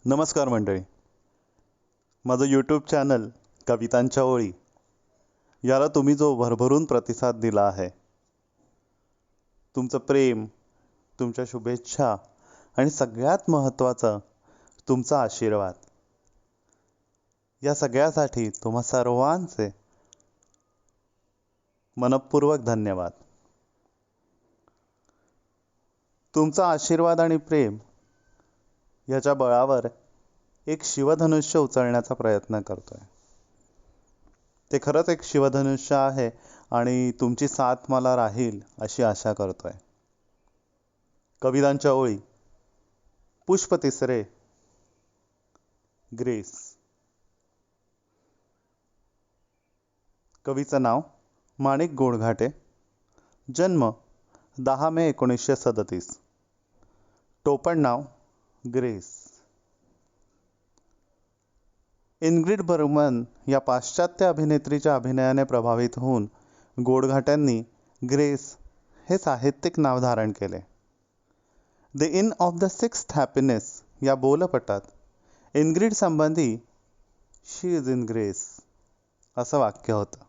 नमस्कार मंडळी. माझं यूट्यूब चॅनल कवितांच्या ओळी याला तुम्ही जो भरभरून प्रतिसाद दिला आहे, तुमचं प्रेम, तुमच्या शुभेच्छा आणि सगळ्यात महत्त्वाचं तुमचा आशीर्वाद, या सगळ्यासाठी तुम्हा सर्वांचे मनःपूर्वक धन्यवाद. तुमचा आशीर्वाद आणि प्रेम याच्या बळावर एक शिवधनुष्य उचलण्याचा प्रयत्न करतोय. ते खरंच एक शिवधनुष्य आहे आणि तुमची साथ मला राहील अशी आशा करतोय. कवितांच्या ओळी, पुष्प तिसरे, ग्रेस. कवीचं नाव माणिक गोडघाटे. जन्म 10 मे 1937. टोपण नाव ग्रेस. इनग्रिड बर्गमन या पाश्चात्य अभिनेत्रीच्या अभिनयाने प्रभावित होऊन गोडघाट्यांनी ग्रेस हे साहित्यिक नाव धारण केले. The in of the sixth happiness या बोलपटात इनग्रिड संबंधी शी इज इन ग्रेस असं वाक्य होतं.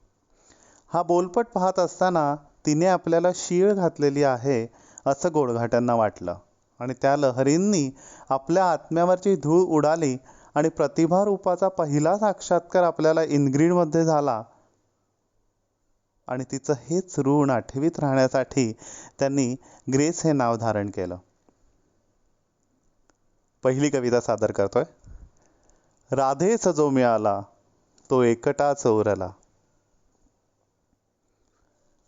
हा बोलपट पाहत असताना तिने आपल्याला शीळ घातलेली आहे असं गोडघाट्यांना वाटलं आणि त्या लहरींनी आपल्या आत्म्यावरची धूळ उडाली आणि प्रतिभा रूपाचा पहिला साक्षात्कार आपल्याला इनग्रिडमध्ये झाला आणि तिचं हेच ऋण आठवीत राहण्यासाठी त्यांनी ग्रेस हे नाव धारण केलं. पहिली कविता सादर करतोय. राधेस जो मिळाला तो एकटाच उरला.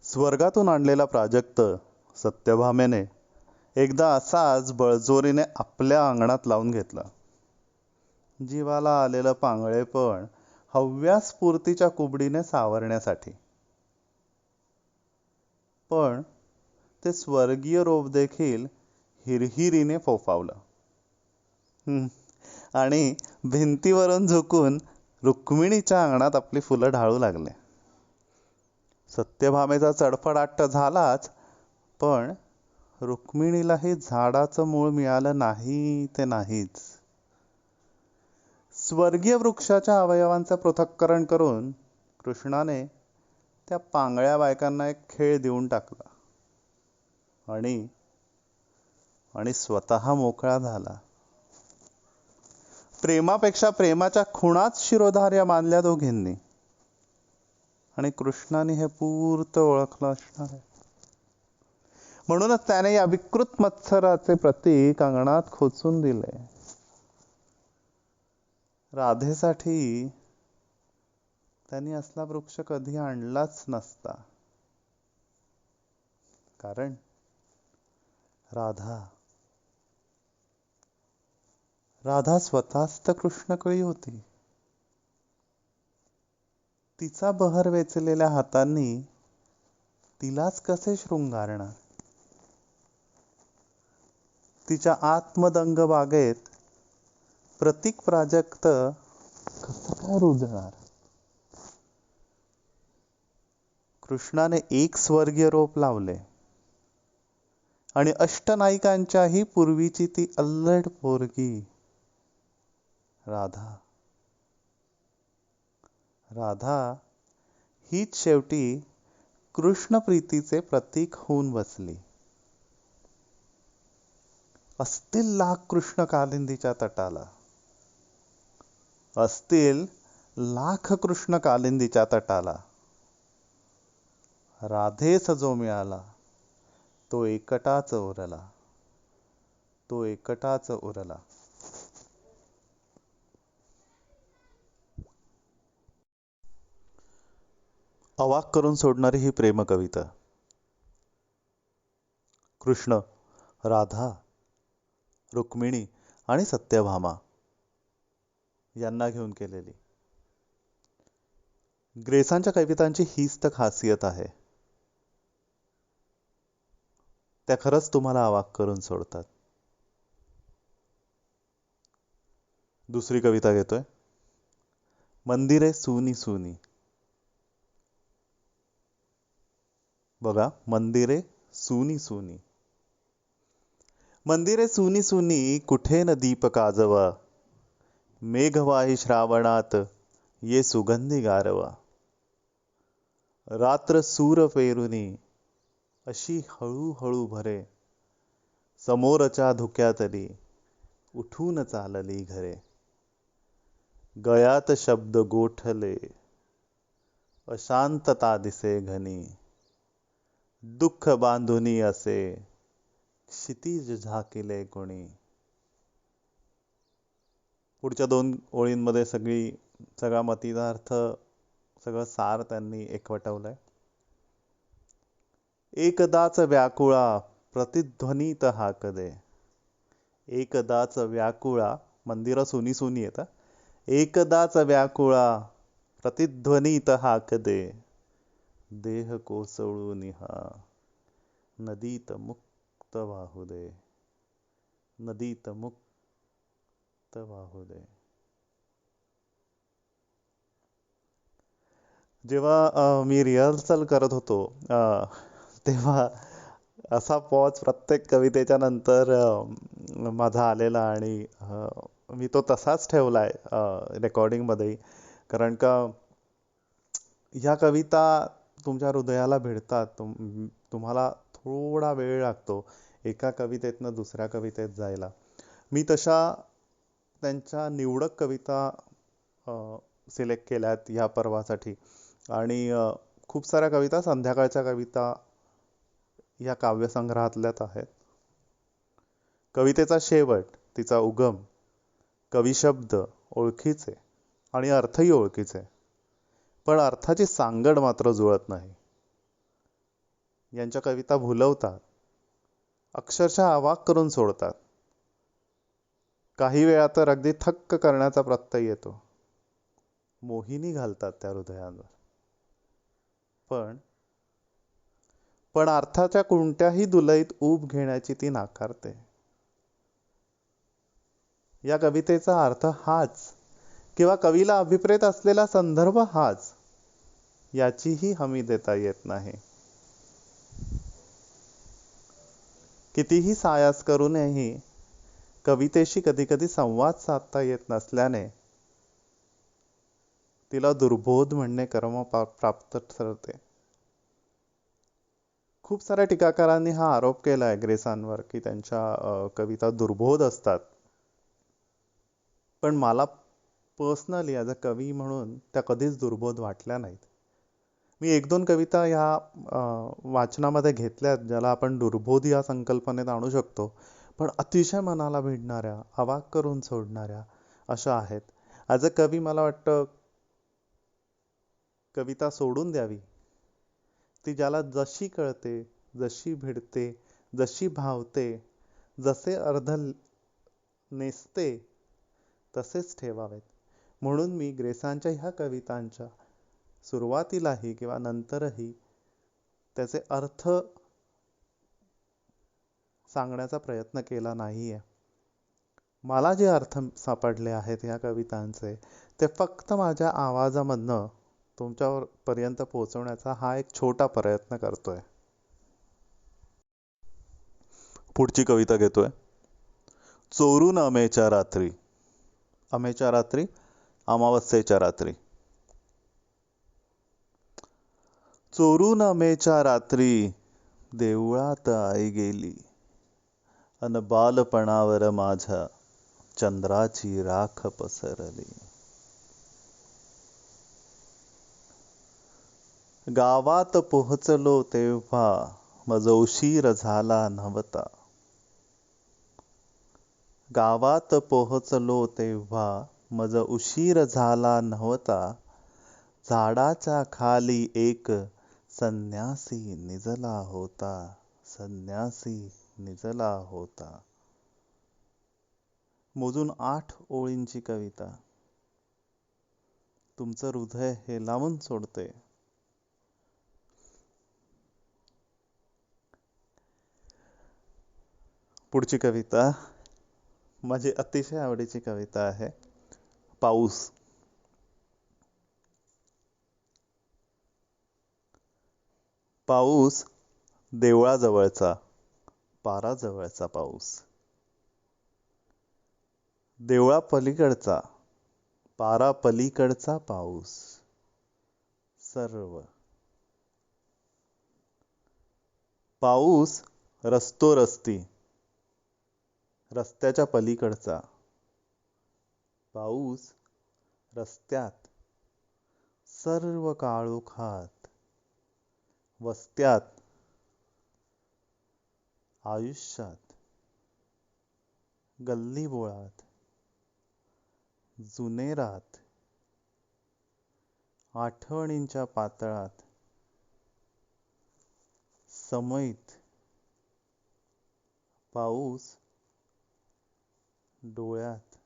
स्वर्गातून आणलेला प्राजक्त सत्यभामेने एकदा असाच बळजोरीने आपल्या अंगणात लावून घेतला. जीवाला आलेलं पांगळेपण हव्यास्फूर्तीच्या कुबडीने सावरण्यासाठी. पण ते स्वर्गीय रोप देखील हिरहिरीने फोफावलं आणि भिंतीवरून झुकून रुक्मिणीच्या अंगणात आपली फुलं ढाळू लागले. सत्यभामेचा चडफडाट झालाच, पण रुक्मिणीलाही झाडाचं मूळ मिळालं नाही ते नाहीच. स्वर्गीय वृक्षाच्या अवयवांचं पृथक्करण करून कृष्णाने त्या पांगळ्या बायकांना एक खेळ देऊन टाकला आणि स्वतः मोकळा झाला. प्रेमापेक्षा प्रेमाच्या खुणाच शिरोधार्य मानल्या दोघींनी आणि कृष्णाने हे पूर्त ओळखलं असणार आहे. म्हणूनच त्याने या विकृत मत्सराचे प्रतीक अंगणात खोचून दिले. राधेसाठी त्यांनी असला वृक्ष कधी आणलाच नसता, कारण राधा स्वतःच तर कृष्णकळी होती. तिचा बहर वेचलेल्या हातांनी तिलाच कसे शृंगारणार? तिच्या आत्मदंग बागेत प्रतीक प्राजक्त कसं काय रुजणार? कृष्णाने एक स्वर्गीय रोप लावले आणि अष्टनायिकांच्याही पूर्वीची ती अल्लड पोरगी राधा हीच शेवटी कृष्ण प्रीतीचे प्रतीक होऊन बसली. असतील लाख कृष्ण कालिंदीच्या तटाला, असतील लाख कृष्ण कालिंदीच्या तटाला, राधेस जो मिळाला तो एकटाच उरला, तो एकटाच उरला. अवाक करून सोडणारी ही प्रेम कविता कृष्ण, राधा, रुक्मिणी आणि सत्यभामा यांना घेऊन केलेली. ग्रेसांच्या कवितांची हीच तर खासियत आहे. त्या खरंच तुम्हाला अवाक करून सोडतात. दुसरी कविता घेतोय. मंदिरे सुनी सुनी. बघा, मंदिरे सुनी सुनी. मंदिरे सुनी सुनी कुठे न दीप काजवा, मेघवाही श्रावणात ये सुगंधी गारवा. रात्र सूर पेरुनी अशी हळूहळू भरे. समोरच्या धुक्यातली उठून चालली घरे. गळ्यात शब्द गोठले अशांतता दिसे घनी. दुःख बांधुनी असे क्षितिज झाकिले कोणी. पुढच्या 2 ओळींमध्ये सगळा मतितार्थ, सगळं सार त्यांनी एकवटवलंय. एकदाच व्याकुळा प्रतिध्वनीत हाक दे. एकदाच व्याकुळा, मंदिरं सुनी सुनी येतात. एकदाच व्याकुळा प्रतिध्वनीत हाक दे. देह कोसळून हा नदीत मुक्त वाहू दे. नदीत मुक्त वाहू दे. जेव्हा मी रिहर्सल करत होतो तेव्हा असा पॉज प्रत्येक कवितेच्या नंतर माझा आलेला आणि मी तो तसाच ठेवलाय रेकॉर्डिंग मध्ये. कारण का ह्या कविता तुमच्या हृदयाला भिडतात. तुम्हाला थोडा वेळ लागतो एका कवितेतनं दुसऱ्या कवितेत जायला. मी तशा त्यांच्या निवडक कविता सिलेक्ट केल्यात ह्या पर्वासाठी. आणि खूप साऱ्या कविता संध्याकाळच्या कविता या काव्यसंग्रहातल्याच आहेत. कवितेचा शेवट, तिचा उगम, कविशब्द ओळखीचे आणि अर्थही ओळखीचे, पण अर्थाची सांगड मात्र जुळत नाही. यांच्या कविता भुलवतात, अक्षरशः अवाक करून सोडतात. काही वेळा तर अगदी थक्क करण्याचा प्रत्यय येतो. मोहिनी घालतात त्या हृदयांवर. पण अर्थाच्या कोणत्याही दुलईत ऊब घेण्याची ती नाकारते. या कवितेचा अर्थ हाच किंवा कवीला अभिप्रेत असलेला संदर्भ हाच याचीही हमी देता येत नाही. कितीही सायास करूनही कवितेशी कधी कधी संवाद साधता येत नसल्याने तिला दुर्बोध म्हणणे कर्म प्राप्त ठरते. खूप साऱ्या टीकाकारांनी हा आरोप केलाय ग्रेसांवर की त्यांच्या कविता दुर्बोध असतात. पण मला पर्सनली ॲज अ कवी म्हणून त्या कधीच दुर्बोध वाटल्या नाहीत. मी 1-2 कविता ह्या वाचनामध्ये घेतल्यात ज्याला आपण दुर्बोध या संकल्पनेत आणू शकतो, पण अतिशय मनाला भिडणाऱ्या, अवाक करून सोडणाऱ्या अशा आहेत. ॲज अ कवी मला वाटतं कविता सोडून द्यावी. ती ज्याला जशी कळते, जशी भिडते, जशी भावते, जसे अर्ध नेसते तसेच ठेवावेत. म्हणून मी ग्रेसांच्या ह्या कवितांच्या सुरुवातीलाही किंवा नंतरही त्याचे अर्थ सांगण्याचा प्रयत्न केला नाहीये. मला जे अर्थ सापडले आहेत ह्या कवितांचे ते फक्त माझ्या आवाजामधनं तुमच्यावर पर्यंत पोहोचवण्याचा हा एक छोटा प्रयत्न करतोय. पुढची कविता घेतोय. चोरून अमेच्या रात्री. अमेच्या रात्री, अमावस्येच्या रात्री. चोरून अमेच्या रात्री देवळात आई गेली. अन बालपणावर माझ्या चंद्राची राख पसरली. गावात पोहोचलो तेव्हा मज उशीर झाला नव्हता. गावात पोहोचलो तेव्हा मज उशीर झाला नव्हता. झाडाच्या खाली एक संन्यासी निजला होता. संन्यासी निजला होता. मोजून 8 ओळींची कविता तुमचं हृदय हेलावून सोडते. पुढची कविता माझी अतिशय आवडीची कविता आहे. पाऊस. पाऊस देवळाजवळचा, पाराजवळचा पाऊस. देवळा पलीकडचा पारा पलीकडचा पाऊस सर्व. पाऊस रस्तो रस्ती, रस्त्याच्या पलीकडचा. पाऊस रस्त्यात, सर्व काळोखात, वस्त्यात, आयुष्यात, गल्लीबोळात, जुनेरात, आठवणींच्या पातळात, समईत. पाऊस डोळ्यात,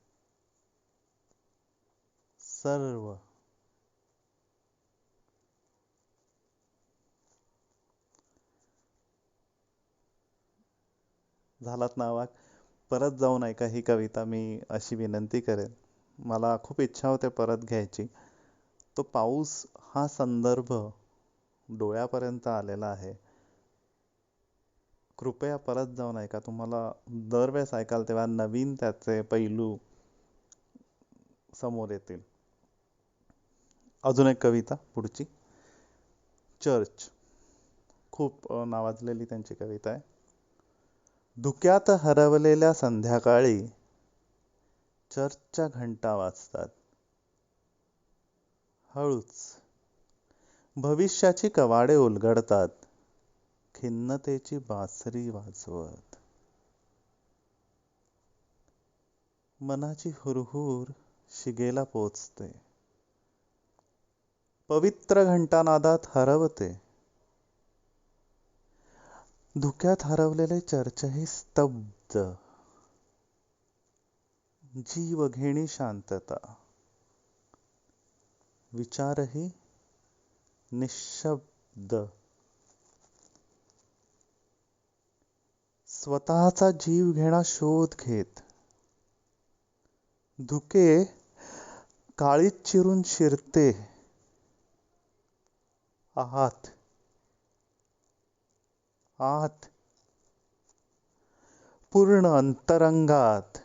सर्व. झालात ना वाक? परत जाऊन ऐका ही कविता, मी अशी विनंती करेन. मला खूप इच्छा होते परत घ्यायची. तो पाऊस हा संदर्भ डोळ्यापर्यंत आलेला आहे. कृपया परत जाऊन ऐका. तुम्हाला दरवेळेस ऐकाल तेव्हा नवीन त्याचे पैलू समोर येतील. अजून एक कविता पुढची. चर्च, खूप नावाजलेली त्यांची कविता आहे. धुक्यात हरवलेल्या संध्याकाळी चर्चच्या घंटा वाजतात. हळूच भविष्याची कवाडे उलगडतात, खिन्नतेची बासरी वाजवत. मनाची हुरहुर शिगेला पोचते, पवित्र घंटानादात हरवते. धुक्यात हरवलेले चर्चही स्तब्ध, जीव घेणी शांतता. विचारही निशब्द, स्वतःचा जीव घेणा शोध घेत. धुके काळीत चिरून शिरते आत आत, पूर्ण अंतरंगात.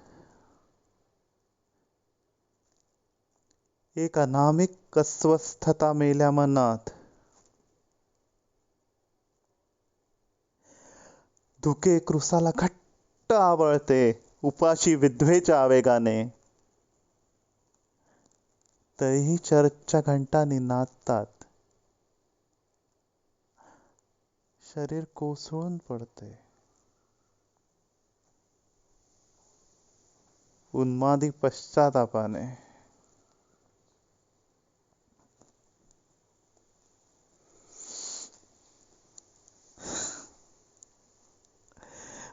एक अनामिक अस्वस्थता मेल्या मनात. धुके क्रुसाला घट्ट आवळते, उपाशी विधवेच्या आवेगाने. तरीही चर्चच्या घंटा निनादतात. शरीर कोसळून पडते. उन्मादी पश्चातापाने.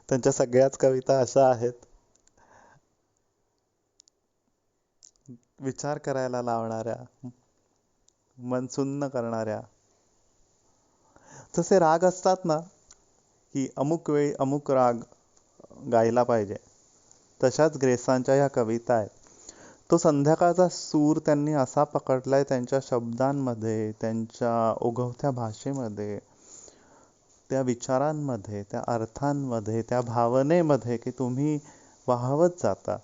त्यांच्या सगळ्याच कविता अशा आहेत, विचार करायला लावणाऱ्या, मन सुन्न करणाऱ्या. जसे राग असतात ना, की अमुक वेळी अमुक राग गायला पाहिजे, तशाच ग्रेसांच्या ह्या कविता आहेत. तो संध्याकाळचा सूर त्यांनी असा पकडलाय त्यांच्या शब्दांमध्ये, त्यांच्या ओघवत्या भाषेमध्ये, त्या विचारांमध्ये, त्या अर्थांमध्ये, त्या भावनेमध्ये, की तुम्ही वाहवत जाता.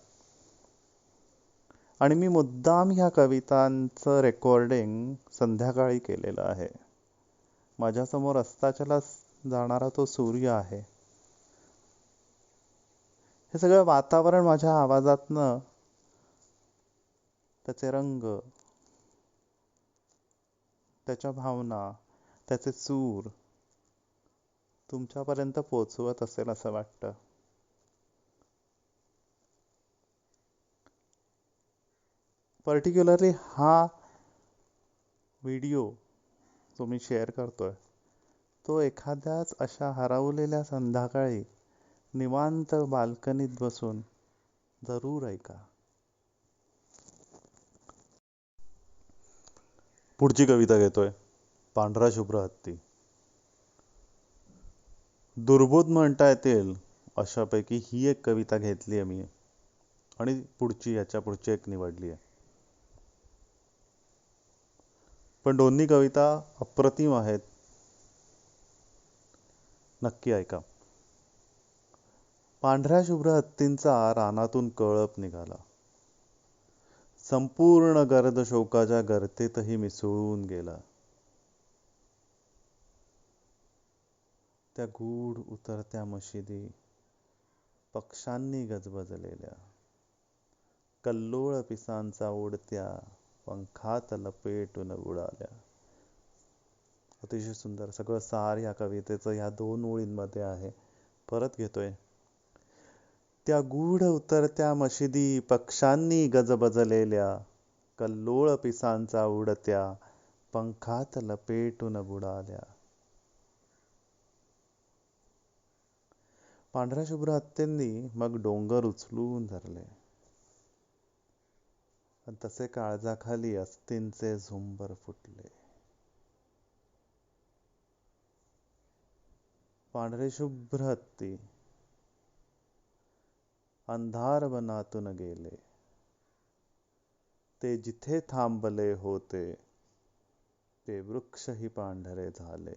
आणि मी मुद्दाम ह्या कवितांचं रेकॉर्डिंग संध्याकाळी केलेलं आहे. माझ्यासमोर अस्ताचला जाणारा तो सूर्य आहे. हे सगळं वातावरण माझ्या आवाजातनं, त्याचे रंग, त्याच्या भावना, त्याचे सूर तुमच्यापर्यंत पोचवत असेल असं वाटतं. पर्टिक्युलरली हा व्हिडिओ जो मी शेअर करतोय, तो एखाद्याच अशा हरवलेल्या संध्याकाळी निवांत बाल्कनीत बसून जरूर ऐका. पुढची कविता घेतोय. पांढरा शुभ्र हत्ती. दुर्बोध म्हणता येतील अशापैकी ही एक कविता घेतली आहे मी, आणि याच्या पुढची एक निवडली आहे. पण दोन्ही कविता अप्रतिम आहेत, नक्की ऐका. पांढऱ्या शुभ्र हत्तींचा रानातून कळप निघाला. संपूर्ण गर्द शोकाच्या गर्तेतही मिसळून गेला. त्या गूढ उतरत्या मशिदी पक्ष्यांनी गजबजलेल्या, कल्लोळ पिसांचा उडत्या पंखात लपेटून उडाल्या. अतिशय सुंदर. सगळं सार या कवितेचं ह्या 2 ओळींमध्ये आहे. परत घेतोय. त्या गूढ उतरत्या मशिदी पक्ष्यांनी गजबजलेल्या, कल्लोळ पिसांचा उडत्या पंखात लपेटून बुडाल्या. पांढऱ्या शुभ्र हत्तींनी मग डोंगर उचलून धरले, आणि तसे काळजाखाली अस्तींचे झुंबर फुटले. पांढरे शुभ्र हत्ती अंधार वनातून गेले, ते जिथे थांबले होते ते वृक्षही पांढरे झाले,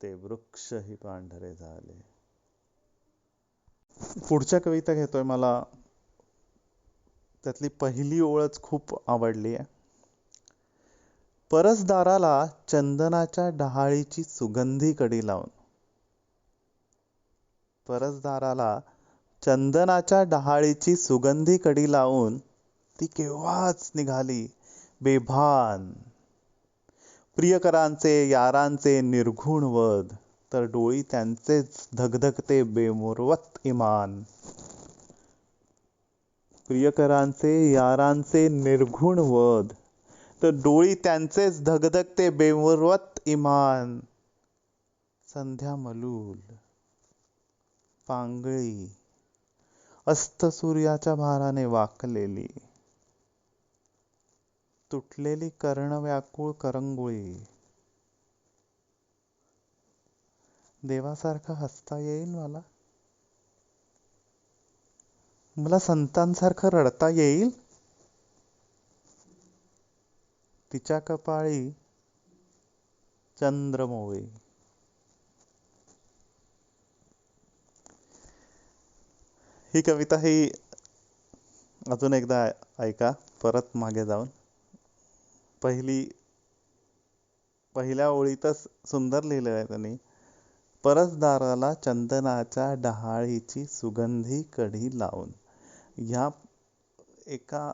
ते वृक्षही पांढरे झाले. पुढच्या कविता घेतोय. मला त्यातली पहिली ओळच खूप आवडली आहे. परसदाराला चंदनाच्या डहाळीची सुगंधी कडी लावून. परसदाराला चंदनाच्या डहाळीची सुगंधी कडी लावून ती केव्हाच निघाली बेभान. प्रियकरांचे यारांचे निर्घुण वद, तर डोळी त्यांचेच धगधगते बेमुरवत इमान. प्रियकरांचे यारांचे निर्घुण वद, तर डोळी त्यांचेच धगधगते बेमुरवत इमान. संध्या मलूल पांगळी अस्त सूर्याच्या भाराने वाकलेली, तुटलेली कर्ण व्याकुळ करंगुळी. देवासारखं हसता येईल मला, मला संतांसारखं रडता येईल. तिच्या कपाळी चंद्रमोळी. ही कविता ही अजून एकदा ऐका परत मागे जाऊन. पहिल्या ओळीतच सुंदर लिहिलं आहे त्यांनी. परसदाराला चंदनाच्या डहाळीची सुगंधी कढी लावून. ह्या एका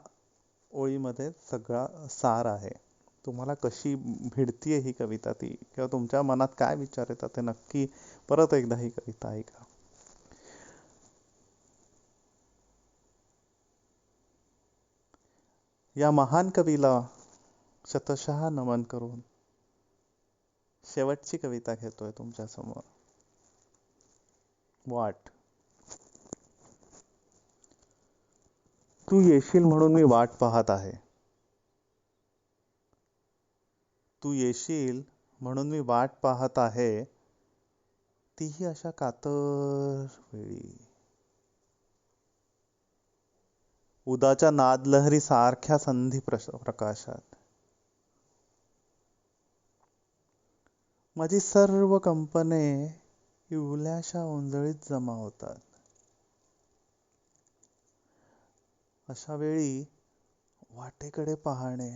ओळीमध्ये सगळा सार आहे. तुम्हाला कशी भिडतीये ही कविता ती, किंवा तुमच्या मनात काय विचार येतात ते नक्की परत एकदा ही कविता ऐका. या महान कवीला शतशः नमन करून शेवटची कविता घेतोय तुमच्या समोर. वाट. तू येशील म्हणून मी वाट पाहत आहे. तू येशील म्हणून मी वाट पाहत आहे, तीही अशा कातर वेळी. उदाच्या नादलहरी सारख्या संधी प्रकाशात माझी सर्व कंपने इवल्याशा ओंजळीत जमा होतात. अशा वेळी वाटेकडे पाहणे,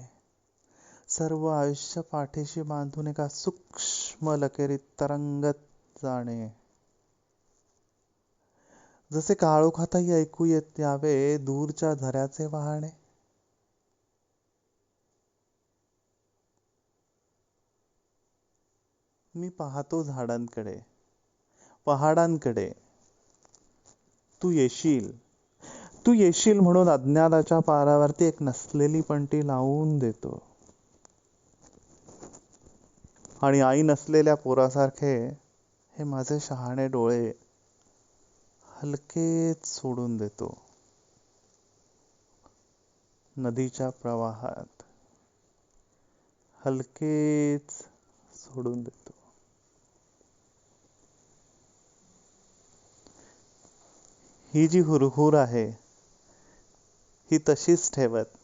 सर्व आयुष्य पाठीशी बांधून एका सूक्ष्म लकेरीत तरंगत जाणे. जसे काळोखातही ऐकू येत यावे दूरच्या झऱ्याचे वाहणे. मी पाहतो झाडांकडे, पहाडांकडे. तू येशील, तू येशील म्हणून अज्ञानाच्या पारावरती एक नसलेली पणती लावून देतो. आणि आई नसलेल्या पोरासारखे हे माझे शहाणे डोळे हलकेच सोडून देतो नदीच्या प्रवाहात. हलकेच सोडून देतो. ही जी हुरहुर आहे ही तशीच ठेवत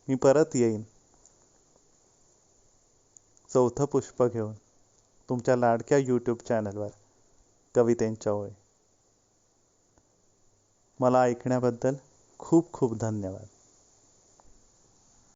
मी परत येईन चौथं पुष्प घेऊन तुमच्या लाडक्या YouTube चॅनलवर कवितेंच्या ओळी. मला ऐकण्याबद्दल खूप खूप धन्यवाद.